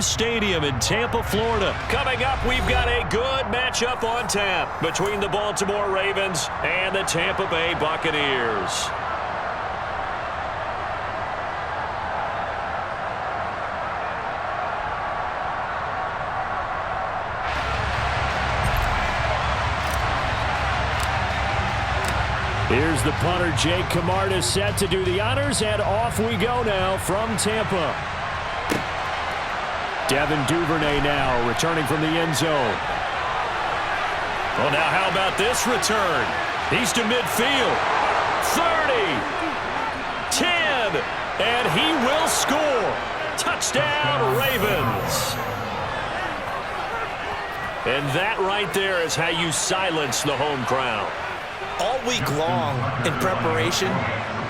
same stadium in Tampa, Florida. Coming up, we've got a good matchup on tap between the Baltimore Ravens and the Tampa Bay Buccaneers. Here's the punter, Jake Camarda, set to do the honors, and off we go now from Tampa. Devin Duvernay now returning from the end zone. Well, now how about this return? He's to midfield. 30, 10, and he will score. Touchdown, Ravens. And that right there is how you silence the home crowd. All week long in preparation,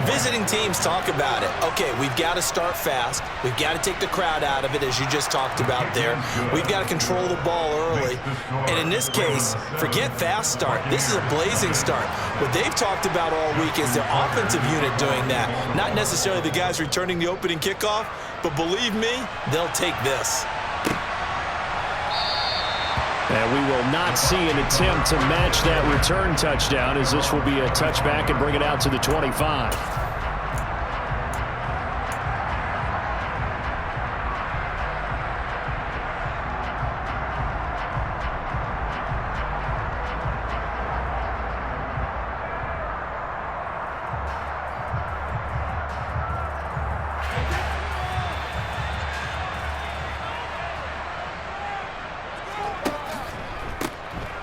visiting teams talk about it. Okay, we've got to start fast. We've got to take the crowd out of it, as you just talked about there. We've got to control the ball early. And in this case, forget fast start. This is a blazing start. What they've talked about all week is their offensive unit doing that. Not necessarily the guys returning the opening kickoff, but believe me, they'll take this. And we will not see an attempt to match that return touchdown, as this will be a touchback and bring it out to the 25.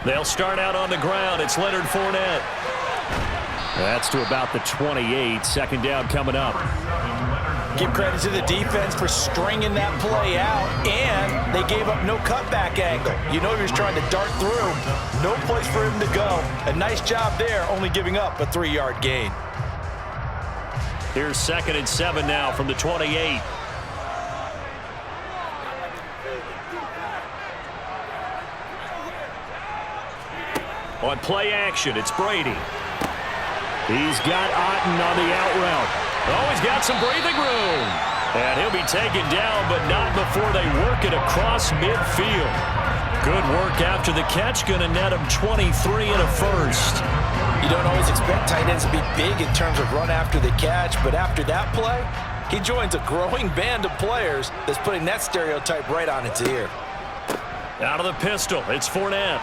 They'll start out on the ground. It's Leonard Fournette. That's to about the 28. Second down coming up. Give credit to the defense for stringing that play out, and they gave up no cutback angle. You know he was trying to dart through. No place for him to go. A nice job there, only giving up a 3-yard gain. Here's 2nd and 7 now from the 28. On play action, it's Brady. He's got Otten on the out route. Oh, he's got some breathing room. And he'll be taken down, but not before they work it across midfield. Good work after the catch. Going to net him 23 and a first. You don't always expect tight ends to be big in terms of run after the catch, but after that play, he joins a growing band of players that's putting that stereotype right on its ear. Out of the pistol, it's Fournette.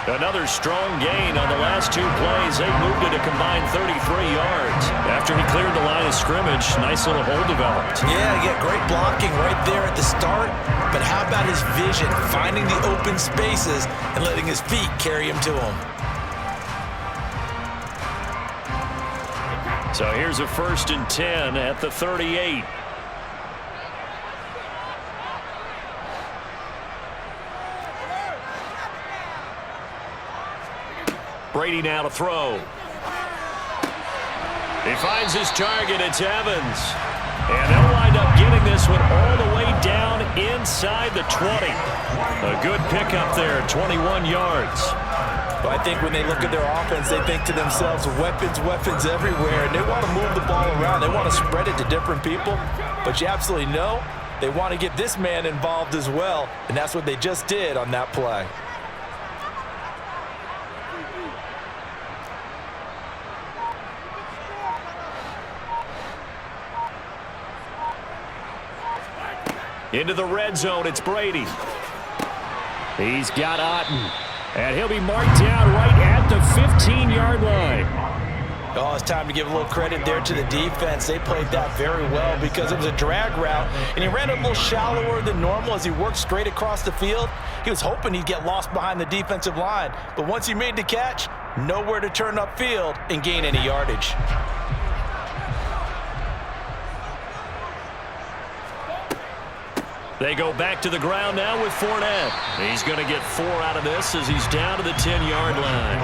Another strong gain on the last 2 plays. They moved it a combined 33 yards. After he cleared the line of scrimmage, nice little hole developed. Yeah, great blocking right there at the start. But how about his vision, finding the open spaces and letting his feet carry him to him? So here's a 1st and 10 at the 38. Brady now to throw. He finds his target. It's Evans. And they'll wind up getting this one all the way down inside the 20. A good pickup there, 21 yards. But I think when they look at their offense, they think to themselves, weapons everywhere. And they want to move the ball around. They want to spread it to different people. But you absolutely know they want to get this man involved as well. And that's what they just did on that play. Into the red zone, it's Brady. He's got Otten. And he'll be marked down right at the 15-yard line. Oh, it's time to give a little credit there to the defense. They played that very well because it was a drag route, and he ran a little shallower than normal as he worked straight across the field. He was hoping he'd get lost behind the defensive line, but once he made the catch, nowhere to turn upfield and gain any yardage. They go back to the ground now with Fournette. He's going to get 4 out of this as he's down to the 10-yard line.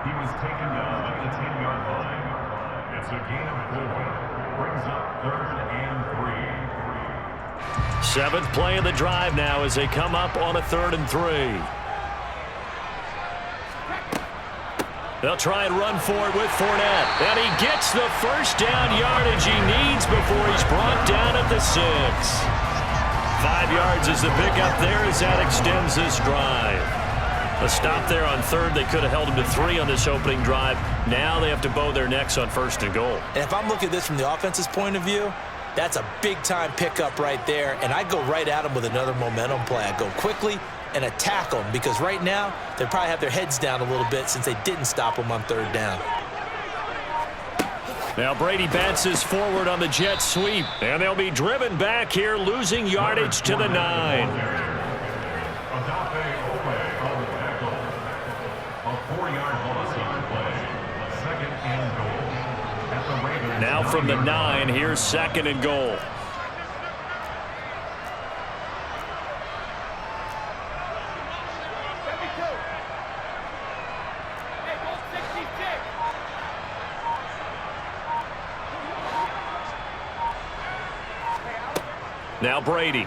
He was taken down at the 10-yard line. It's a gain of 4. Brings up 3rd and 3. 7th play of the drive now as they come up on a 3rd and 3. They'll try and run for it with Fournette. And he gets the first down yardage he needs before he's brought down at the 6. 5 yards is the pickup there as that extends this drive. A stop there on third. They could have held him to 3 on this opening drive. Now they have to bow their necks on 1st and goal. And if I'm looking at this from the offense's point of view, that's a big-time pickup right there. And I go right at him with another momentum play. I go quickly and attack them because right now they probably have their heads down a little bit since they didn't stop them on 3rd down. Now Brady bounces forward on the jet sweep, and they'll be driven back here, losing yardage to the 9. Now from the 9, here's 2nd and goal. Now Brady.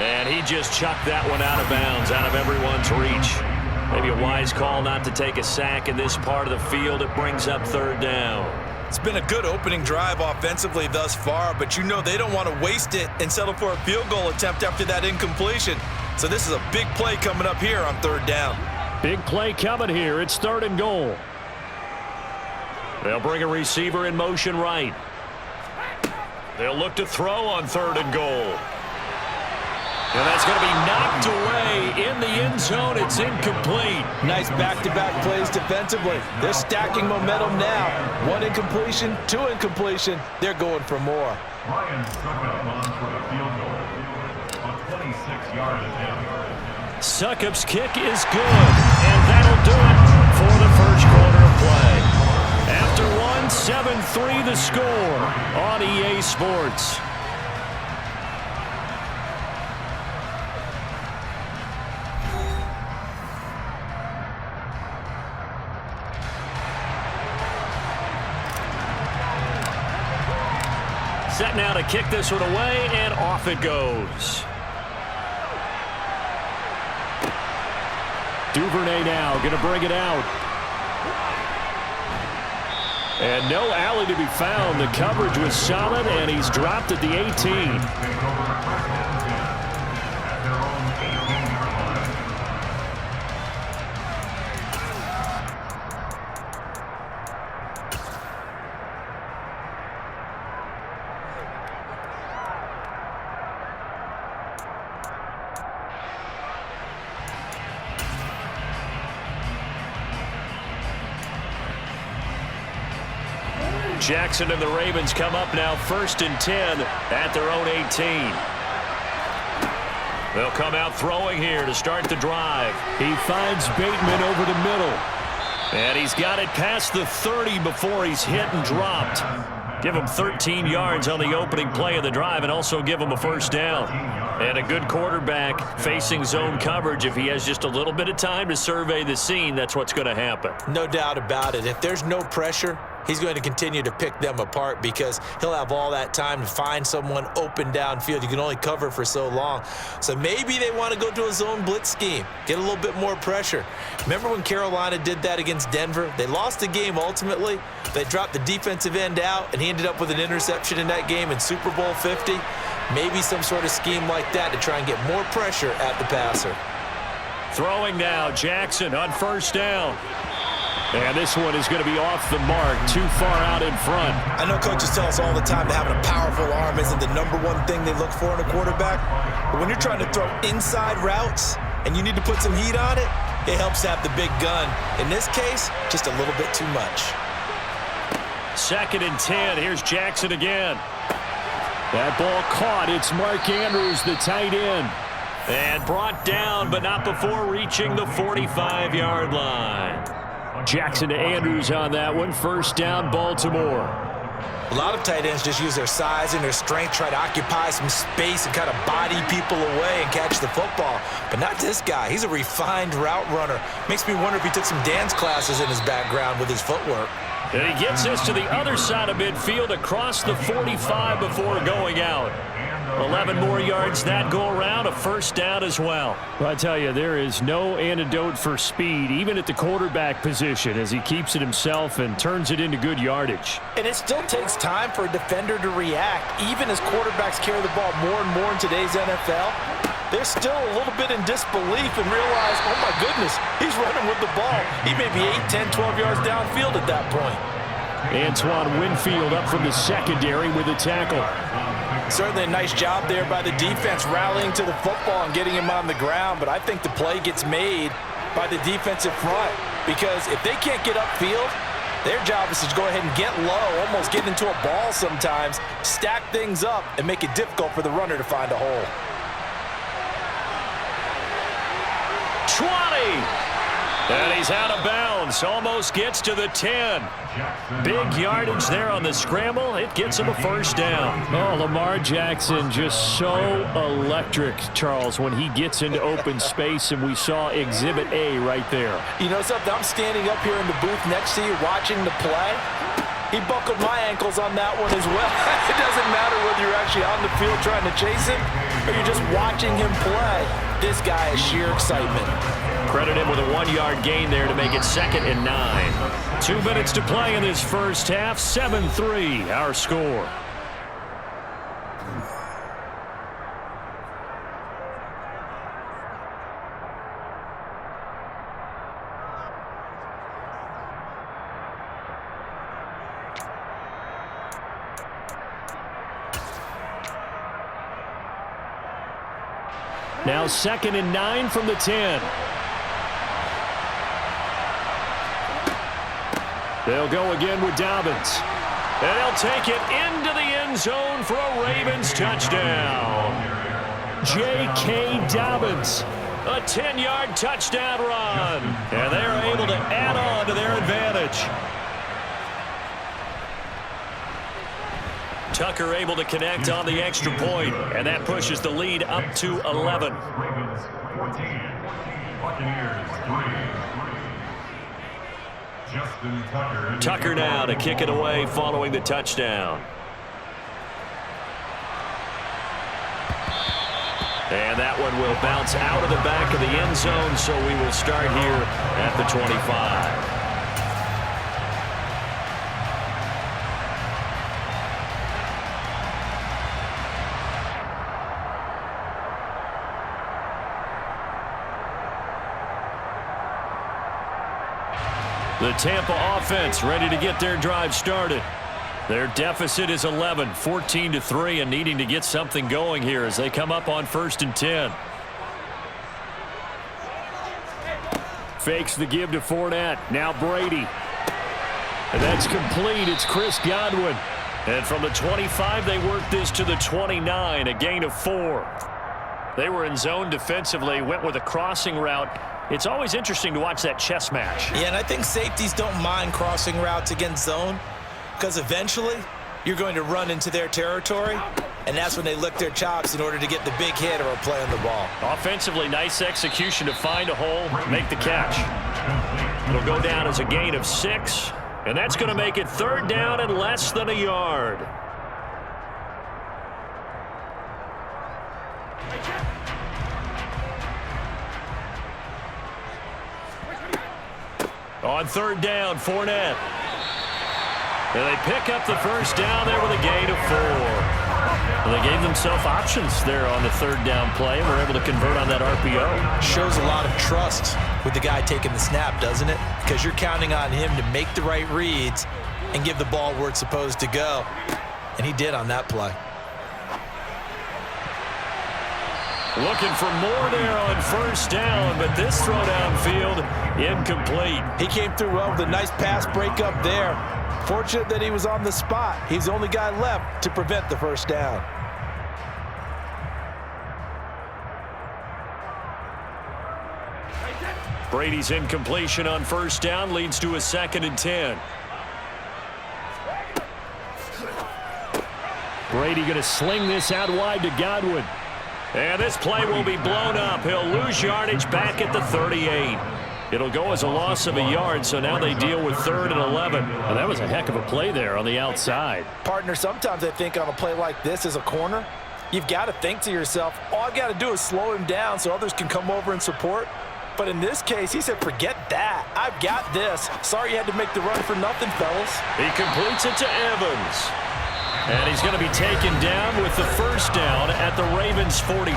And he just chucked that one out of bounds, out of everyone's reach. Maybe a wise call not to take a sack in this part of the field. It brings up 3rd down. It's been a good opening drive offensively thus far, but you know they don't want to waste it and settle for a field goal attempt after that incompletion. So this is a big play coming up here on 3rd down. Big play coming here. It's 3rd and goal. They'll bring a receiver in motion right. They'll look to throw on 3rd and goal. And that's going to be knocked away in the end zone. It's incomplete. Nice back-to-back plays defensively. They're stacking momentum now. 1 incompletion, 2 incompletion. They're going for more. Ryan Suckup on for the field goal. A 26-yard attempt. Suckup's kick is good. And that'll do it for the first quarter of play. After 7-3 the score on EA Sports. Set now to kick this one away, and off it goes. Duvernay now going to bring it out. And no alley to be found. The coverage was solid, and he's dropped at the 18. Jackson and the Ravens come up now 1st and 10 at their own 18. They'll come out throwing here to start the drive. He finds Bateman over the middle. And he's got it past the 30 before he's hit and dropped. Give him 13 yards on the opening play of the drive and also give him a first down. And a good quarterback facing zone coverage. If he has just a little bit of time to survey the scene, that's what's going to happen. No doubt about it. If there's no pressure, he's going to continue to pick them apart because he'll have all that time to find someone open downfield. You can only cover for so long. So maybe they want to go to a zone blitz scheme, get a little bit more pressure. Remember when Carolina did that against Denver? They lost the game ultimately. They dropped the defensive end out, and he ended up with an interception in that game in Super Bowl 50. Maybe some sort of scheme like that to try and get more pressure at the passer. Throwing now, Jackson on first down. And this one is going to be off the mark, too far out in front. I know coaches tell us all the time that having a powerful arm isn't the #1 thing they look for in a quarterback. But when you're trying to throw inside routes and you need to put some heat on it, it helps to have the big gun. In this case, just a little bit too much. 2nd and 10. Here's Jackson again. That ball caught. It's Mark Andrews, the tight end. And brought down, but not before reaching the 45-yard line. Jackson to Andrews on that one. First down, Baltimore. A lot of tight ends just use their size and their strength, try to occupy some space and kind of body people away and catch the football. But not this guy. He's a refined route runner. Makes me wonder if he took some dance classes in his background with his footwork. And he gets us to the other side of midfield across the 45 before going out. 11 more yards that go around, a first down as well. Well, I tell you, there is no antidote for speed, even at the quarterback position, as he keeps it himself and turns it into good yardage. And it still takes time for a defender to react. Even as quarterbacks carry the ball more and more in today's NFL, they're still a little bit in disbelief and realize, oh my goodness, he's running with the ball. He may be 8, 10, 12 yards downfield at that point. Antoine Winfield up from the secondary with a tackle. Certainly a nice job there by the defense rallying to the football and getting him on the ground, but I think the play gets made by the defensive front because if they can't get upfield, their job is to go ahead and get low, almost get into a ball sometimes, stack things up, and make it difficult for the runner to find a hole. 20! And he's out of bounds, almost gets to the 10. Big yardage there on the scramble. It gets him a first down. Oh, Lamar Jackson just so electric, Charles, when he gets into open space, and we saw Exhibit A right there. You know something? I'm standing up here in the booth next to you watching the play. He buckled my ankles on that one as well. It doesn't matter whether you're actually on the field trying to chase him or you're just watching him play. This guy is sheer excitement. Credit him with a 1-yard gain there to make it 2nd and 9. 2 minutes to play in this first half. 7-3 our score. Now 2nd and 9 from the 10. They'll go again with Dobbins. And he'll take it into the end zone for a Ravens touchdown. J.K. Dobbins. A 10-yard touchdown run. And they're able to add on to their advantage. Tucker able to connect on the extra point, and that pushes the lead up to 11. Ravens 14, Buccaneers 3. Justin Tucker. Tucker now to kick it away following the touchdown. And that one will bounce out of the back of the end zone, so we will start here at the 25. The Tampa offense ready to get their drive started. Their deficit is 11, 14-3, and needing to get something going here as they come up on 1st and 10. Fakes the give to Fournette. Now Brady. And that's complete. It's Chris Godwin. And from the 25, they work this to the 29, a gain of 4. They were in zone defensively, went with a crossing route. It's always interesting to watch that chess match. Yeah, and I think safeties don't mind crossing routes against zone because eventually you're going to run into their territory, and that's when they lick their chops in order to get the big hit or a play on the ball. Offensively, nice execution to find a hole, make the catch. It'll go down as a gain of 6, and that's going to make it 3rd down and less than a yard. On 3rd down, Fournette. And they pick up the first down there with a gain of 4. And they gave themselves options there on the 3rd down play and were able to convert on that RPO. Shows a lot of trust with the guy taking the snap, doesn't it? Because you're counting on him to make the right reads and give the ball where it's supposed to go. And he did on that play. Looking for more there on 1st down, but this throw downfield incomplete. He came through well with a nice pass breakup there. Fortunate that he was on the spot. He's the only guy left to prevent the 1st down. Brady's incompletion on 1st down leads to a 2nd and 10. Brady going to sling this out wide to Godwin. And this play will be blown up. He'll lose yardage back at the 38. It'll go as a loss of a yard, so now they deal with 3rd and 11. Well, that was a heck of a play there on the outside. Partner, sometimes I think on a play like this as a corner, you've got to think to yourself, all I've got to do is slow him down so others can come over and support. But in this case, he said, forget that. I've got this. Sorry you had to make the run for nothing, fellas. He completes it to Evans. And he's going to be taken down with the first down at the Ravens' 42.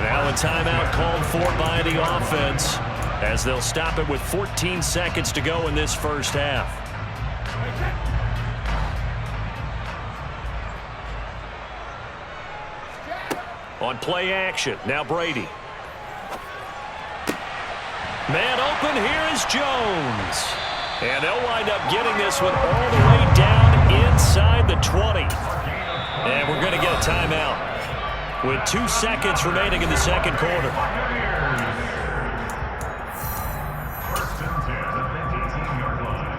Now a timeout called for by the offense as they'll stop it with 14 seconds to go in this first half. On play action, now Brady. Man open, here is Jones. And they'll wind up getting this one all the way down inside the 20. And we're going to get a timeout with 2 seconds remaining in the second quarter. First and 10 at the 18-yard line.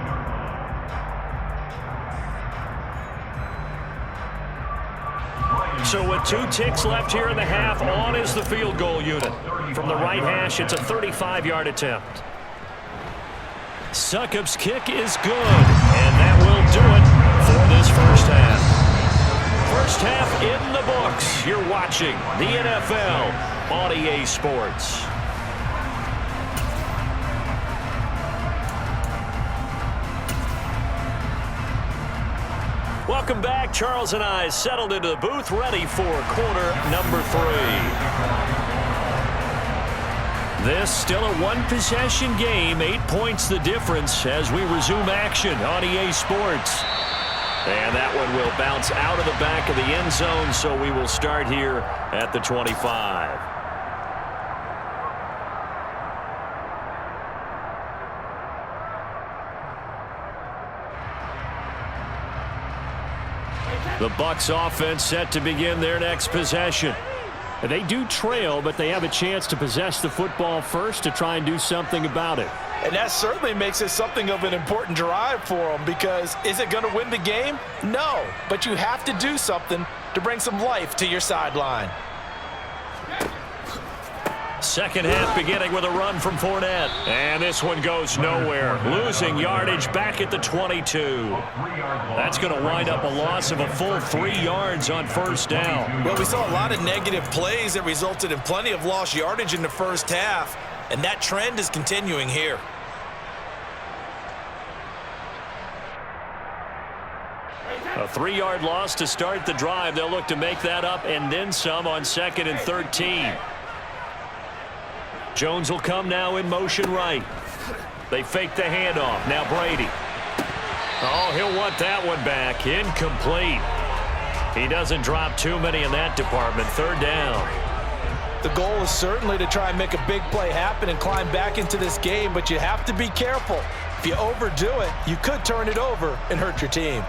So with 2 ticks left here in the half, on is the field goal unit. From the right hash, it's a 35-yard attempt. Succop's kick is good, and that will do it for this first half. First half in the books. You're watching the NFL on EA Sports. Welcome back. Charles and I settled into the booth, ready for quarter number 3. This still a one-possession game, 8 points the difference as we resume action on EA Sports. And that one will bounce out of the back of the end zone, so we will start here at the 25. The Bucs offense set to begin their next possession. They do trail, but they have a chance to possess the football first to try and do something about it. And that certainly makes it something of an important drive for them, because is it going to win the game? No, but you have to do something to bring some life to your sideline. Second half beginning with a run from Fournette. And this one goes nowhere. Losing yardage back at the 22. That's going to wind up a loss of a full 3 yards on first down. Well, we saw a lot of negative plays that resulted in plenty of lost yardage in the first half, and that trend is continuing here. A 3-yard loss to start the drive. They'll look to make that up and then some on 2nd and 13. Jones will come now in motion right. They fake the handoff. Now Brady. Oh, he'll want that one back. Incomplete. He doesn't drop too many in that department. Third down. The goal is certainly to try and make a big play happen and climb back into this game, but you have to be careful. If you overdo it, you could turn it over and hurt your team.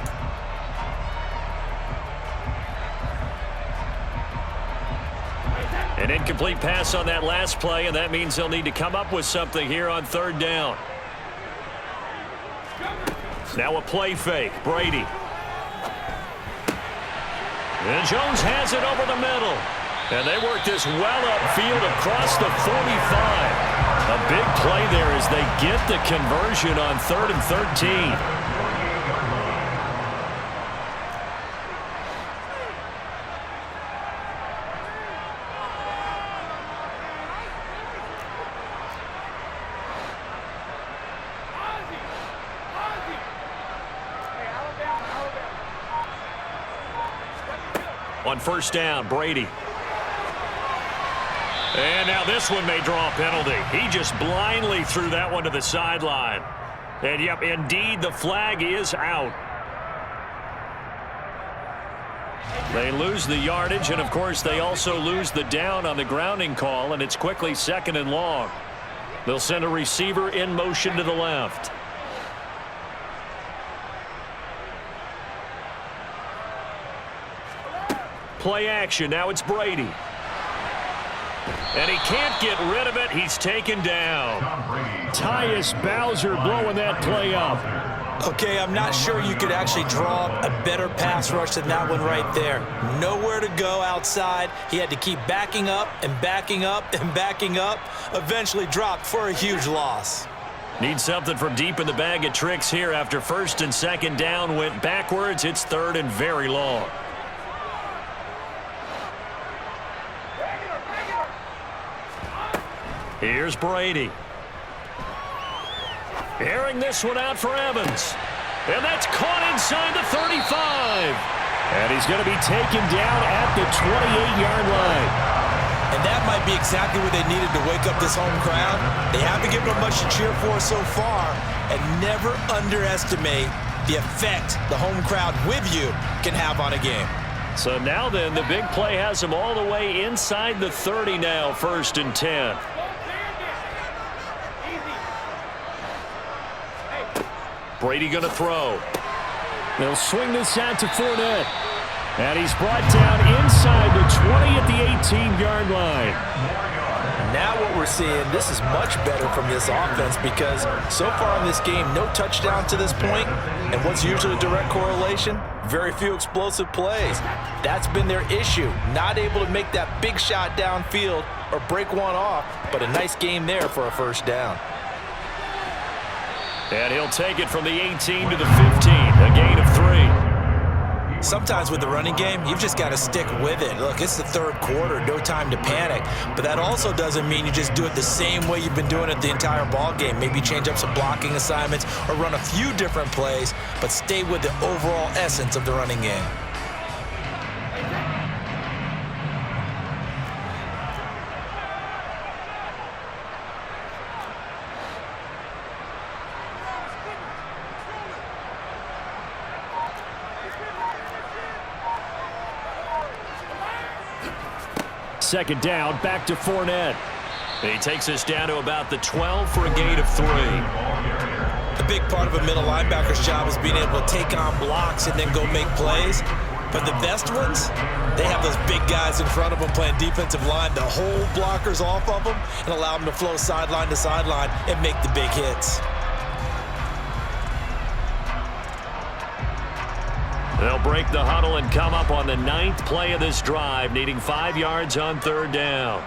An incomplete pass on that last play, and that means they'll need to come up with something here on third down. Now a play fake. Brady. And Jones has it over the middle. And they work this well upfield across the 45. A big play there as they get the conversion on 3rd and 13. On first down, Brady. And now this one may draw a penalty. He just blindly threw that one to the sideline. And, yep, indeed, the flag is out. They lose the yardage, and, of course, they also lose the down on the grounding call, and it's quickly 2nd and long. They'll send a receiver in motion to the left. Play action. Now it's Brady. And he can't get rid of it. He's taken down. Tyus Bowser blowing that play up. Okay, I'm not sure you could actually draw a better pass rush than that one right there. Nowhere to go outside. He had to keep backing up and backing up and backing up. Eventually dropped for a huge loss. Need something from deep in the bag of tricks here after 1st and 2nd down went backwards. It's 3rd and very long. Here's Brady. Airing this one out for Evans. And that's caught inside the 35. And he's going to be taken down at the 28-yard line. And that might be exactly what they needed to wake up this home crowd. They haven't given them much to cheer for so far. And never underestimate the effect the home crowd with you can have on a game. So now then, the big play has them all the way inside the 30 now, 1st and 10. Brady going to throw. They'll swing this out to Fournette. And he's brought down inside the 20 at the 18-yard line. Now what we're seeing, this is much better from this offense because so far in this game, no touchdown to this point. And what's usually a direct correlation? Very few explosive plays. That's been their issue. Not able to make that big shot downfield or break one off, but a nice game there for a first down. And he'll take it from the 18 to the 15, a gain of 3. Sometimes with the running game, you've just got to stick with it. Look, it's the third quarter, no time to panic. But that also doesn't mean you just do it the same way you've been doing it the entire ball game. Maybe change up some blocking assignments or run a few different plays, but stay with the overall essence of the running game. Second down, back to Fournette. He takes us down to about the 12 for a gain of 3. A big part of a middle linebacker's job is being able to take on blocks and then go make plays. But the best ones, they have those big guys in front of them playing defensive line to hold blockers off of them and allow them to flow sideline to sideline and make the big hits. They'll break the huddle and come up on the 9th play of this drive, needing 5 yards on 3rd down.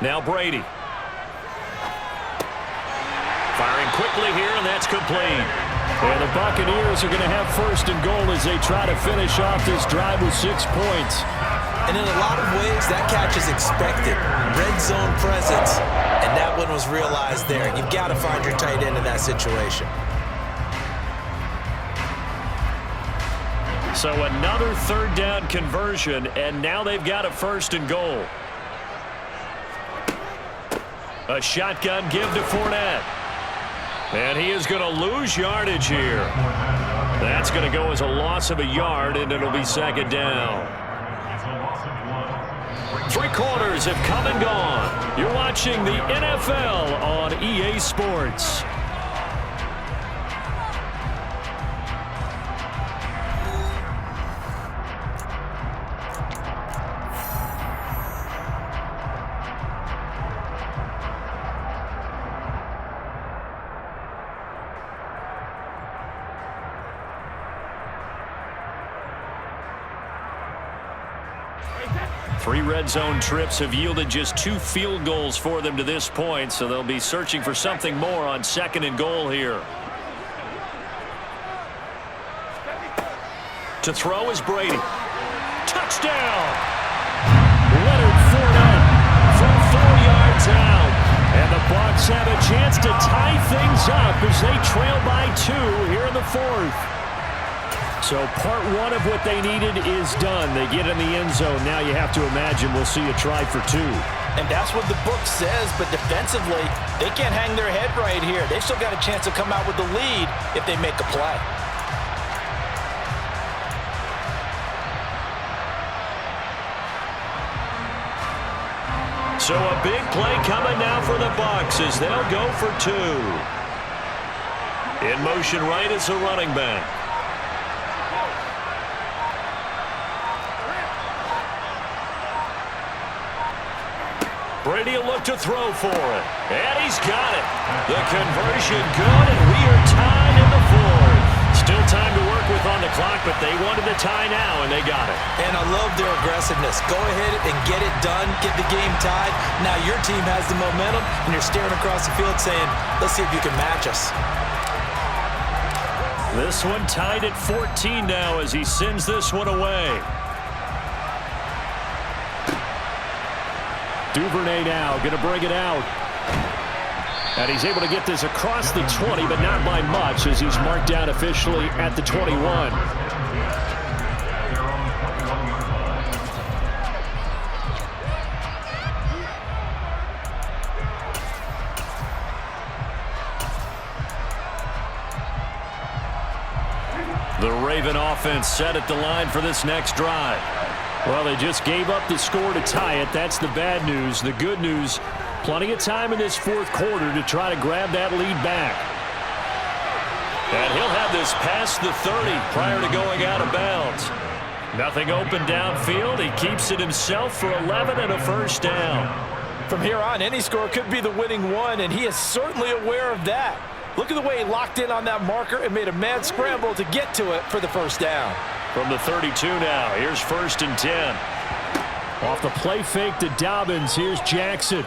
Now Brady. Firing quickly here, and that's complete. And the Buccaneers are going to have 1st and goal as they try to finish off this drive with 6 points. And in a lot of ways, that catch is expected. Red zone presence, and that one was realized there. You've got to find your tight end in that situation. So another 3rd down conversion, and now they've got a 1st and goal. A shotgun give to Fournette. And he is going to lose yardage here. That's going to go as a loss of a yard, and it'll be 2nd down. 3 quarters have come and gone. You're watching the NFL on EA Sports. Three red zone trips have yielded just 2 field goals for them to this point, so they'll be searching for something more on 2nd and goal here. To throw is Brady. Touchdown! Leonard Fournette From 4 yards out. And the Bucs have a chance to tie things up as they trail by 2 here in the 4th. So part 1 of what they needed is done. They get in the end zone. Now you have to imagine we'll see a try for 2. And that's what the book says, but defensively, they can't hang their head right here. They've still got a chance to come out with the lead if they make a play. So a big play coming now for the Bucs as they'll go for 2. In motion right is the running back. Brady will look to throw for it. And he's got it. The conversion good, and we are tied in the 4th. Still time to work with on the clock, but they wanted the tie now, and they got it. And I love their aggressiveness. Go ahead and get it done, get the game tied. Now your team has the momentum, and you're staring across the field saying, let's see if you can match us. This one tied at 14 now as he sends this one away. Duvernay now going to bring it out. And he's able to get this across the 20, but not by much as he's marked down officially at the 21. The Raven offense set at the line for this next drive. Well, they just gave up the score to tie it. That's the bad news. The good news, plenty of time in this fourth quarter to try to grab that lead back. And he'll have this past the 30 prior to going out of bounds. Nothing open downfield. He keeps it himself for 11 and a first down. From here on, any score could be the winning one, and he is certainly aware of that. Look at the way he locked in on that marker and made a mad scramble to get to it for the first down. From the 32 now, here's 1st and 10. Off the play fake to Dobbins, here's Jackson.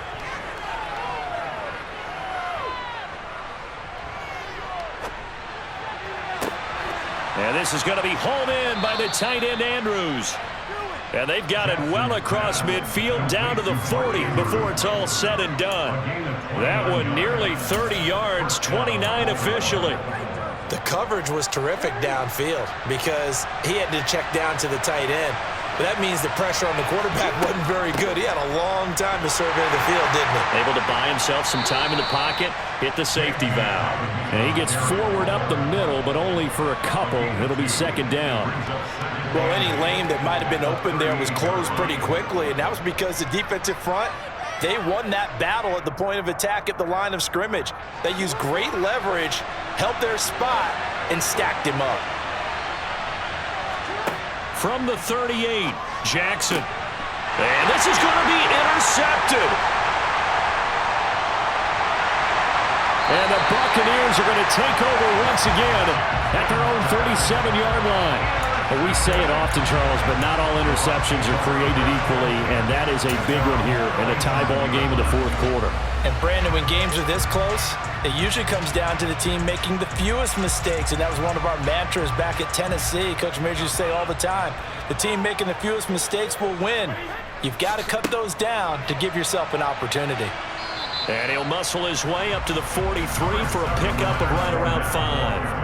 And this is going to be hauled in by the tight end Andrews. And they've got it well across midfield down to the 40 before it's all said and done. That one nearly 30 yards, 29 officially. The coverage was terrific downfield because he had to check down to the tight end. But that means the pressure on the quarterback wasn't very good. He had a long time to survey the field, didn't he? Able to buy himself some time in the pocket, hit the safety valve. And he gets forward up the middle, but only for a couple. It'll be 2nd down. Well, any lane that might have been open there was closed pretty quickly, and that was because the defensive front, they won that battle at the point of attack at the line of scrimmage. They used great leverage, held their spot, and stacked him up. From the 38, Jackson. And this is going to be intercepted. And the Buccaneers are going to take over once again at their own 37-yard line. Well, we say it often, Charles, but not all interceptions are created equally, and that is a big one here in a tie ball game in the fourth quarter. And, Brandon, when games are this close, it usually comes down to the team making the fewest mistakes, and that was one of our mantras back at Tennessee. Coach Mears used to say all the time, the team making the fewest mistakes will win. You've got to cut those down to give yourself an opportunity. And he'll muscle his way up to the 43 for a pickup of right around 5.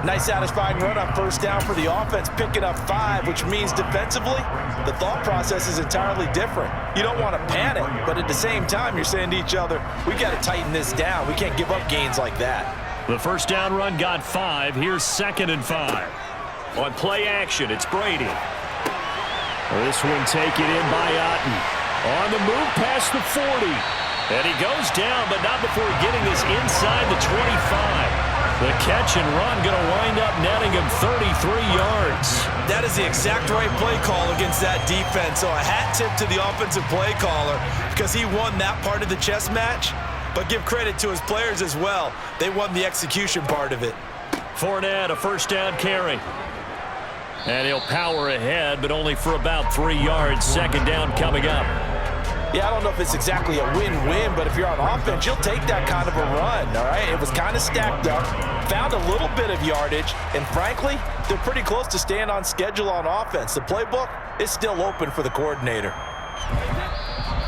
Nice satisfying run on first down for the offense, picking up 5, which means defensively, the thought process is entirely different. You don't want to panic, but at the same time, you're saying to each other, we got to tighten this down. We can't give up gains like that. The first down run got 5. Here's 2nd and 5. On play action, it's Brady. This one taken in by Otten. On the move past the 40. And he goes down, but not before getting this inside the 25. The catch and run going to wind up netting him 33 yards. That is the exact right play call against that defense. So a hat tip to the offensive play caller because he won that part of the chess match. But give credit to his players as well. They won the execution part of it. Fournette, a first down carry. And he'll power ahead, but only for about 3 yards. 2nd down coming up. Yeah, I don't know if it's exactly a win-win, but if you're on offense, you'll take that kind of a run, all right? It was kind of stacked up, found a little bit of yardage, and frankly, they're pretty close to staying on schedule on offense. The playbook is still open for the coordinator.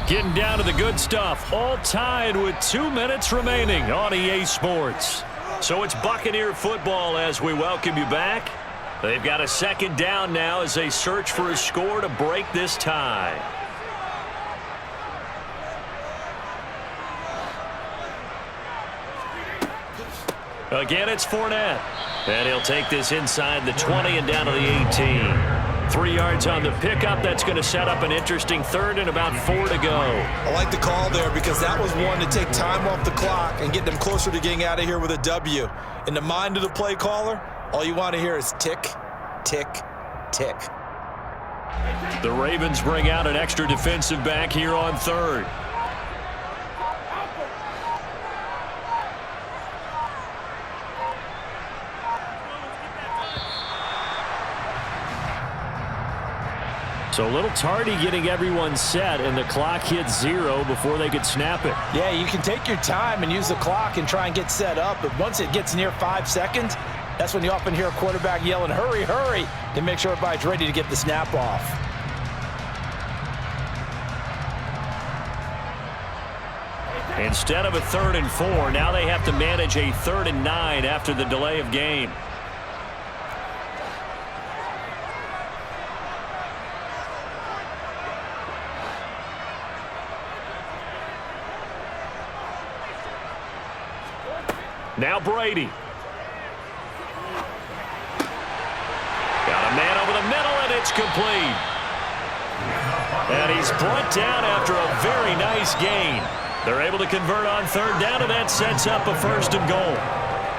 Getting down to the good stuff, all tied with 2 minutes remaining on EA Sports. So it's Buccaneer football as we welcome you back. They've got a 2nd down now as they search for a score to break this tie. Again, it's Fournette. And he'll take this inside the 20 and down to the 18. 3 yards on the pickup. That's going to set up an interesting 3rd and about 4 to go. I like the call there because that was one to take time off the clock and get them closer to getting out of here with a W. In the mind of the play caller, all you want to hear is tick, tick, tick. The Ravens bring out an extra defensive back here on 3rd. So a little tardy getting everyone set, and the clock hit 0 before they could snap it. Yeah, you can take your time and use the clock and try and get set up, but once it gets near 5 seconds, That's when you often hear a quarterback yelling, hurry, hurry, to make sure everybody's ready to get the snap off. Instead of a 3rd and 4, now they have to manage a 3rd and 9 after the delay of game. Now Brady. Got a man over the middle, and it's complete. And he's brought down after a very nice gain. They're able to convert on 3rd down, and that sets up a 1st and goal.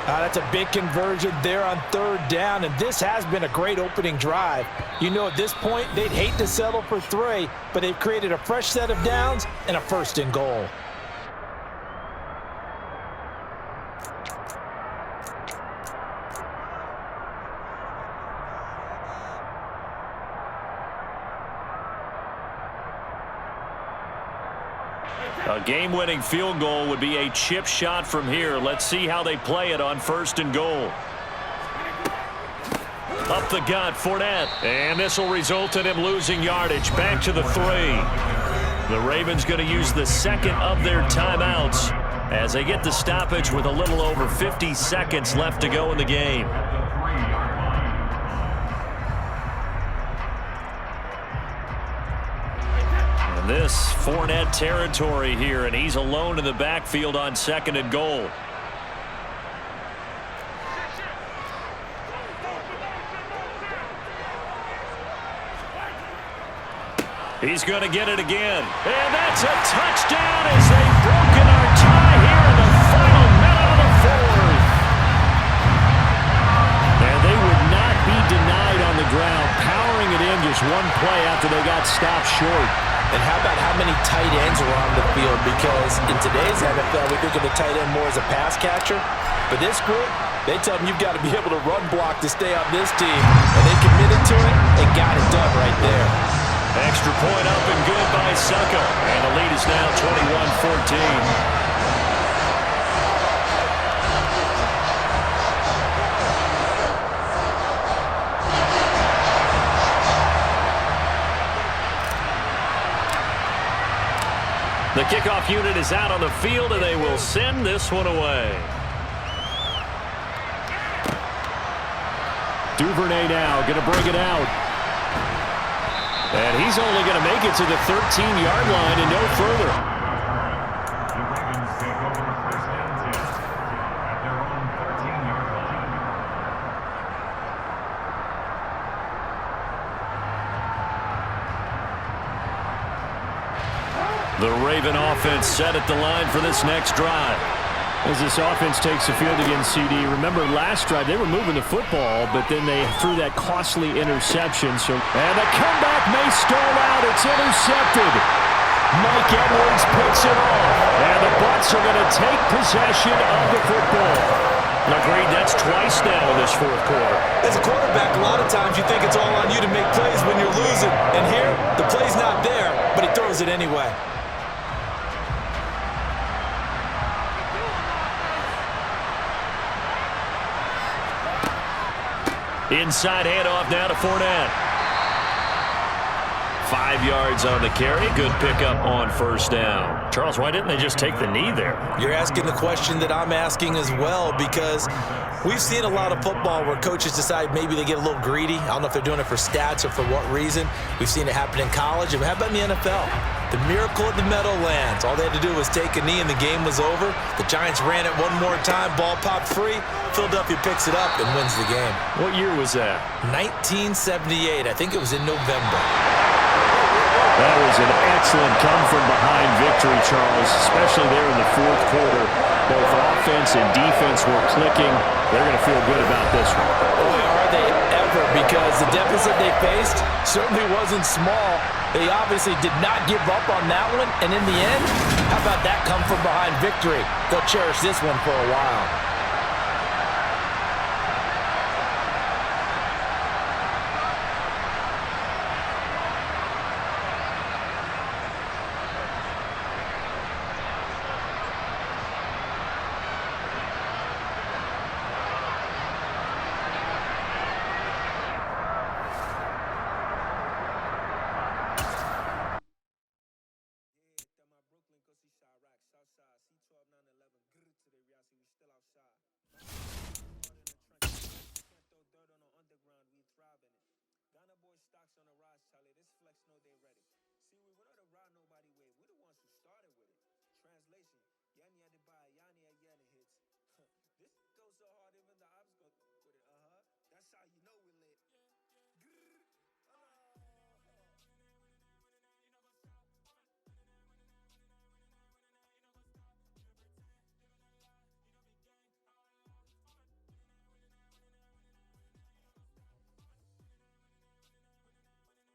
That's a big conversion there on 3rd down, and this has been a great opening drive. You know, at this point, they'd hate to settle for 3, but they've created a fresh set of downs and a 1st and goal. A game-winning field goal would be a chip shot from here. Let's see how they play it on 1st and goal. Up the gut, Fournette. And this will result in him losing yardage. Back to the 3. The Ravens going to use the 2nd of their timeouts as they get the stoppage with a little over 50 seconds left to go in the game. This Fournette territory here, and he's alone in the backfield on 2nd and goal. He's going to get it again. And that's a touchdown as they've broken our tie here in the final minute of the 4th. And they would not be denied on the ground, powering it in just one play after they got stopped short. And how about how many tight ends are on the field? Because in today's NFL, we think of the tight end more as a pass catcher. But this group, they tell them you've got to be able to run block to stay on this team. And they committed to it and got it done right there. Extra point up and good by Succo. And the lead is now 21-14. The kickoff unit is out on the field, and they will send this one away. Duvernay now going to bring it out. And he's only going to make it to the 13-yard line and no further. The Ravens take over 1st and 10 at their own 13-yard line. The Raven offense set at the line for this next drive. As this offense takes the field against CD, remember last drive they were moving the football, but then they threw that costly interception. And the comeback may stall out. It's intercepted. Mike Edwards picks it off. And the Bucs are going to take possession of the football. Agreed, that's twice now in this 4th quarter. As a quarterback, a lot of times you think it's all on you to make plays when you're losing. And here, the play's not there, but he throws it anyway. Inside handoff now to Fournette. 5 yards on the carry. Good pickup on 1st down. Charles, why didn't they just take the knee there? You're asking the question that I'm asking as well, because we've seen a lot of football where coaches decide maybe they get a little greedy. I don't know if they're doing it for stats or for what reason. We've seen it happen in college. And how about in the NFL? The miracle of the Meadowlands. All they had to do was take a knee and the game was over. The Giants ran it one more time. Ball popped free. Philadelphia picks it up and wins the game. What year was that? 1978. I think it was in November. That was an excellent come-from-behind victory, Charles, especially there in the 4th quarter. Both offense and defense were clicking. They're going to feel good about this one. Boy, are they ever, because the deficit they faced certainly wasn't small. They obviously did not give up on that one, and in the end, how about that come-from-behind victory? They'll cherish this one for a while. still outside. Hard in the trenches. Can't throw dirt on the underground, we thrive in it. Ghana boy stocks on the rise, Charlie. This flex know they ready. See, we were not a ride nobody wave. We're the ones who started with it. Translation: Yani had to buy, Yani had hits. This goes so hard, even the ops go with it. That's how you know we